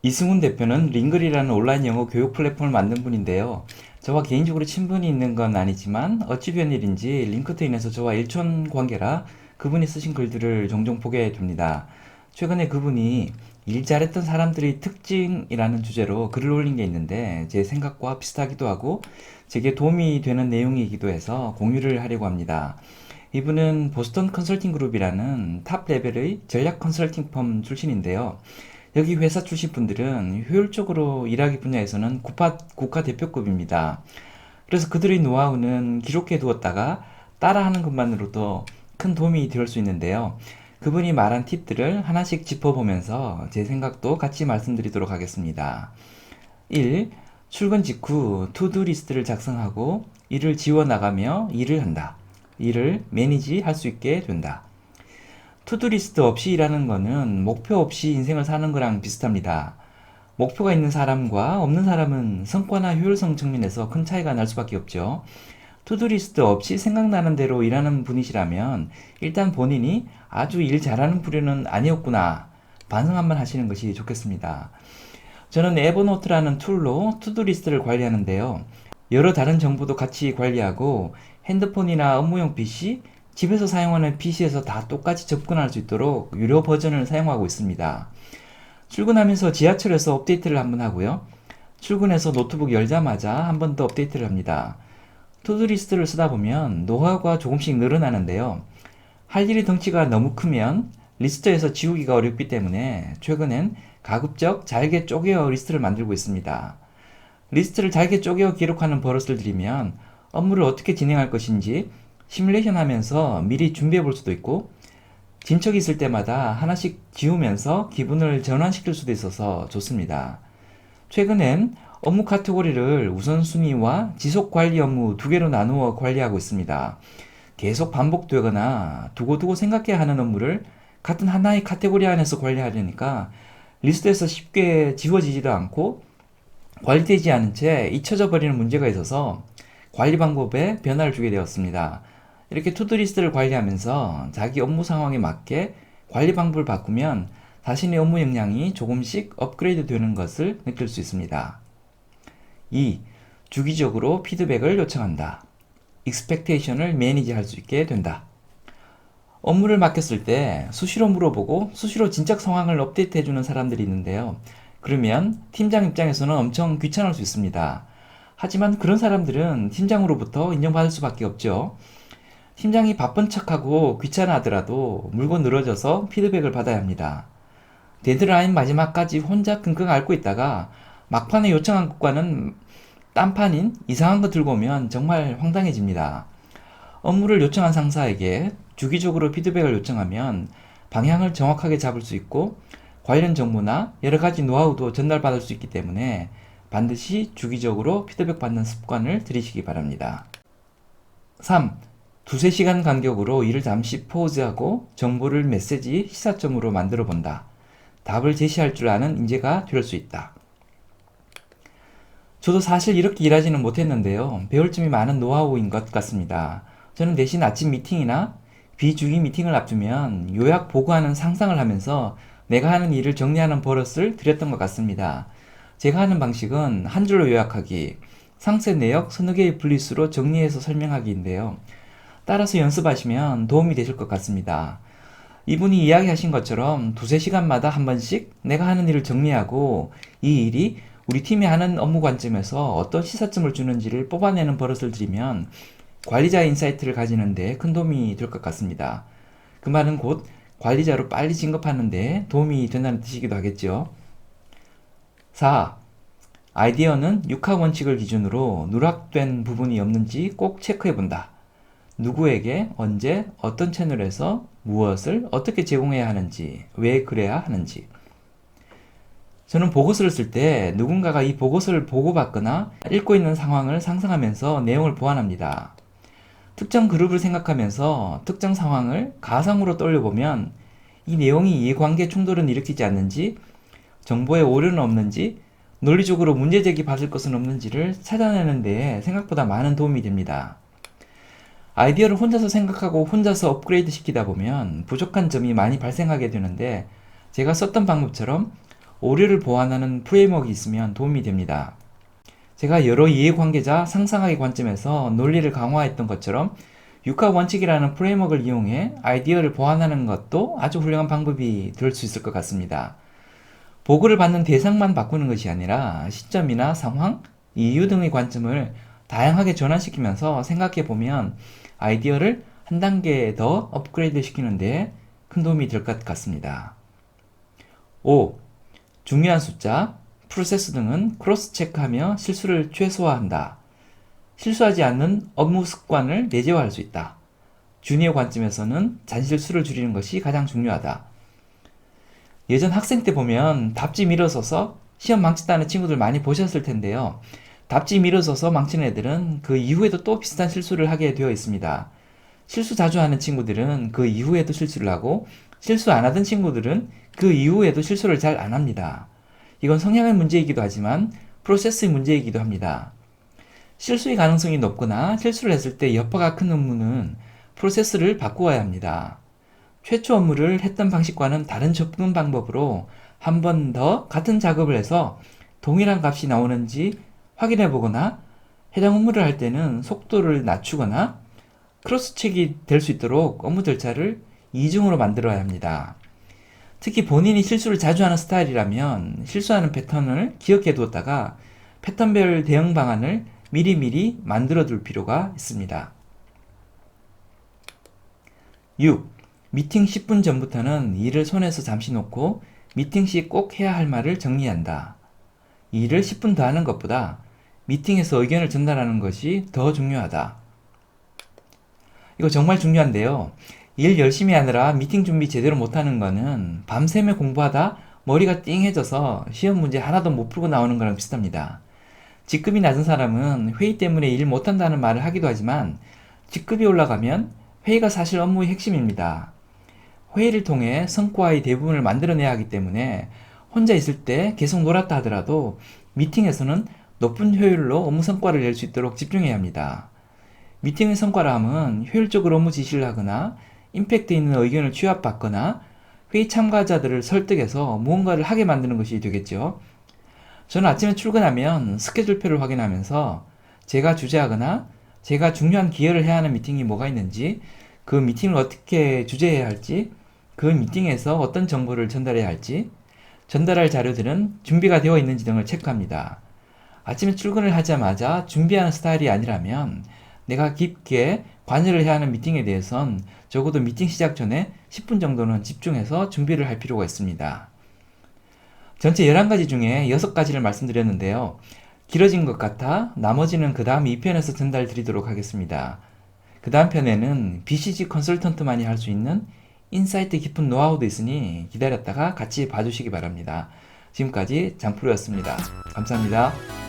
이승훈 대표는 링글이라는 온라인 영어 교육 플랫폼을 만든 분인데요. 저와 개인적으로 친분이 있는 건 아니지만 어찌 된 일인지 링크드인에서 저와 일촌 관계라 그분이 쓰신 글들을 종종 보게 됩니다. 최근에 그분이 일 잘했던 사람들의 특징이라는 주제로 글을 올린 게 있는데 제 생각과 비슷하기도 하고 제게 도움이 되는 내용이기도 해서 공유를 하려고 합니다. 이분은 보스턴 컨설팅 그룹이라는 탑 레벨의 전략 컨설팅 펌 출신인데요. 여기 회사 출신 분들은 효율적으로 일하기 분야에서는 국가 대표급입니다. 그래서 그들의 노하우는 기록해 두었다가 따라하는 것만으로도 큰 도움이 될 수 있는데요. 그분이 말한 팁들을 하나씩 짚어보면서 제 생각도 같이 말씀드리도록 하겠습니다. 1. 출근 직후 투두 리스트를 작성하고 이를 지워나가며 일을 한다. 일을 매니지 할 수 있게 된다. 투두리스트 없이 일하는 거는 목표 없이 인생을 사는 거랑 비슷합니다. 목표가 있는 사람과 없는 사람은 성과나 효율성 측면에서 큰 차이가 날 수밖에 없죠. 투두리스트 없이 생각나는 대로 일하는 분이시라면 일단 본인이 아주 일 잘하는 부류는 아니었구나 반성 한번 하시는 것이 좋겠습니다. 저는 에버노트라는 툴로 투두리스트를 관리하는데요. 여러 다른 정보도 같이 관리하고 핸드폰이나 업무용 PC, 집에서 사용하는 PC에서 다 똑같이 접근할 수 있도록 유료 버전을 사용하고 있습니다. 출근하면서 지하철에서 업데이트를 한번 하고요. 출근해서 노트북 열자마자 한 번 더 업데이트를 합니다. 투두리스트를 쓰다 보면 노하우가 조금씩 늘어나는데요. 할 일의 덩치가 너무 크면 리스트에서 지우기가 어렵기 때문에 최근엔 가급적 잘게 쪼개어 리스트를 만들고 있습니다. 리스트를 잘게 쪼개어 기록하는 버릇을 들이면 업무를 어떻게 진행할 것인지 시뮬레이션 하면서 미리 준비해 볼 수도 있고 진척이 있을 때마다 하나씩 지우면서 기분을 전환시킬 수도 있어서 좋습니다. 최근엔 업무 카테고리를 우선순위와 지속관리 업무 두 개로 나누어 관리하고 있습니다. 계속 반복되거나 두고두고 생각해야 하는 업무를 같은 하나의 카테고리 안에서 관리하려니까 리스트에서 쉽게 지워지지도 않고 관리되지 않은 채 잊혀져 버리는 문제가 있어서 관리 방법에 변화를 주게 되었습니다. 이렇게 투두리스트를 관리하면서 자기 업무 상황에 맞게 관리 방법을 바꾸면 자신의 업무 역량이 조금씩 업그레이드 되는 것을 느낄 수 있습니다. 2. 주기적으로 피드백을 요청한다. 익스펙테이션을 매니지 할 수 있게 된다. 업무를 맡겼을 때 수시로 물어보고 수시로 진작 상황을 업데이트 해주는 사람들이 있는데요. 그러면 팀장 입장에서는 엄청 귀찮을 수 있습니다. 하지만 그런 사람들은 팀장으로부터 인정받을 수밖에 없죠. 팀장이 바쁜 척하고 귀찮아하더라도 물고 늘어져서 피드백을 받아야 합니다. 데드라인 마지막까지 혼자 끙끙 앓고 있다가 막판에 요청한 것과는 딴판인 이상한 거 들고 오면 정말 황당해집니다. 업무를 요청한 상사에게 주기적으로 피드백을 요청하면 방향을 정확하게 잡을 수 있고 관련 정보나 여러 가지 노하우도 전달받을 수 있기 때문에 반드시 주기적으로 피드백 받는 습관을 들이시기 바랍니다. 3. 두세 시간 간격으로 일을 잠시 포즈하고 정보를 메시지 시사점으로 만들어 본다. 답을 제시할 줄 아는 인재가 될 수 있다. 저도 사실 이렇게 일하지는 못했는데요. 배울 점이 많은 노하우인 것 같습니다. 저는 대신 아침 미팅이나 비주기 미팅을 앞두면 요약 보고하는 상상을 하면서 내가 하는 일을 정리하는 버릇을 들였던 것 같습니다. 제가 하는 방식은 한 줄로 요약하기, 상세 내역 서너 개의 분리수로 정리해서 설명하기인데요. 따라서 연습하시면 도움이 되실 것 같습니다. 이분이 이야기하신 것처럼 두세 시간마다 한 번씩 내가 하는 일을 정리하고 이 일이 우리 팀이 하는 업무 관점에서 어떤 시사점을 주는지를 뽑아내는 버릇을 들이면 관리자의 인사이트를 가지는 데 큰 도움이 될 것 같습니다. 그 말은 곧 관리자로 빨리 진급하는 데 도움이 된다는 뜻이기도 하겠죠. 4. 아이디어는 6하 원칙을 기준으로 누락된 부분이 없는지 꼭 체크해 본다. 누구에게, 언제, 어떤 채널에서 무엇을 어떻게 제공해야 하는지, 왜 그래야 하는지. 저는 보고서를 쓸 때 누군가가 이 보고서를 보고받거나 읽고 있는 상황을 상상하면서 내용을 보완합니다. 특정 그룹을 생각하면서 특정 상황을 가상으로 떠올려보면 이 내용이 이해관계 충돌은 일으키지 않는지, 정보에 오류는 없는지, 논리적으로 문제제기 받을 것은 없는지를 찾아내는 데 생각보다 많은 도움이 됩니다. 아이디어를 혼자서 생각하고 혼자서 업그레이드 시키다 보면 부족한 점이 많이 발생하게 되는데 제가 썼던 방법처럼 오류를 보완하는 프레임워크가 있으면 도움이 됩니다. 제가 여러 이해관계자 상상하기 관점에서 논리를 강화했던 것처럼 육하 원칙이라는 프레임워크를 이용해 아이디어를 보완하는 것도 아주 훌륭한 방법이 될 수 있을 것 같습니다. 보고를 받는 대상만 바꾸는 것이 아니라 시점이나 상황, 이유 등의 관점을 다양하게 전환시키면서 생각해 보면 아이디어를 한 단계 더 업그레이드 시키는 데 큰 도움이 될 것 같습니다. 5. 중요한 숫자, 프로세스 등은 크로스 체크하며 실수를 최소화한다. 실수하지 않는 업무 습관을 내재화할 수 있다. 주니어 관점에서는 잔실수를 줄이는 것이 가장 중요하다. 예전 학생 때 보면 답지 밀어서서 시험 망쳤다는 친구들 많이 보셨을 텐데요. 답지 밀어서서 망치는 애들은 그 이후에도 또 비슷한 실수를 하게 되어 있습니다. 실수 자주 하는 친구들은 그 이후에도 실수를 하고 실수 안 하던 친구들은 그 이후에도 실수를 잘 안 합니다. 이건 성향의 문제이기도 하지만 프로세스의 문제이기도 합니다. 실수의 가능성이 높거나 실수를 했을 때 여파가 큰 업무는 프로세스를 바꾸어야 합니다. 최초 업무를 했던 방식과는 다른 접근 방법으로 한 번 더 같은 작업을 해서 동일한 값이 나오는지 확인해 보거나 해당 업무를 할 때는 속도를 낮추거나 크로스체크가 될 수 있도록 업무 절차를 이중으로 만들어야 합니다. 특히 본인이 실수를 자주 하는 스타일이라면 실수하는 패턴을 기억해 두었다가 패턴별 대응 방안을 미리미리 만들어 둘 필요가 있습니다. 6. 미팅 10분 전부터는 일을 손에서 잠시 놓고 미팅 시 꼭 해야 할 말을 정리한다. 일을 10분 더 하는 것보다 미팅에서 의견을 전달하는 것이 더 중요하다. 이거 정말 중요한데요. 일 열심히 하느라 미팅 준비 제대로 못하는 거는 밤새며 공부하다 머리가 띵해져서 시험 문제 하나도 못 풀고 나오는 거랑 비슷합니다. 직급이 낮은 사람은 회의 때문에 일 못한다는 말을 하기도 하지만 직급이 올라가면 회의가 사실 업무의 핵심입니다. 회의를 통해 성과의 대부분을 만들어내야 하기 때문에 혼자 있을 때 계속 놀았다 하더라도 미팅에서는 높은 효율로 업무 성과를 낼 수 있도록 집중해야 합니다. 미팅의 성과라 함은 효율적으로 업무 지시를 하거나 임팩트 있는 의견을 취합받거나 회의 참가자들을 설득해서 무언가를 하게 만드는 것이 되겠죠. 저는 아침에 출근하면 스케줄표를 확인하면서 제가 주재하거나 제가 중요한 기여를 해야 하는 미팅이 뭐가 있는지, 그 미팅을 어떻게 주재해야 할지, 그 미팅에서 어떤 정보를 전달해야 할지, 전달할 자료들은 준비가 되어 있는지 등을 체크합니다. 아침에 출근을 하자마자 준비하는 스타일이 아니라면 내가 깊게 관여를 해야 하는 미팅에 대해선 적어도 미팅 시작 전에 10분 정도는 집중해서 준비를 할 필요가 있습니다. 전체 11가지 중에 6가지를 말씀드렸는데요. 길어진 것 같아 나머지는 그 다음 2편에서 전달 드리도록 하겠습니다. 그 다음 편에는 BCG 컨설턴트만이 할 수 있는 인사이트 깊은 노하우도 있으니 기다렸다가 같이 봐주시기 바랍니다. 지금까지 장프로였습니다. 감사합니다.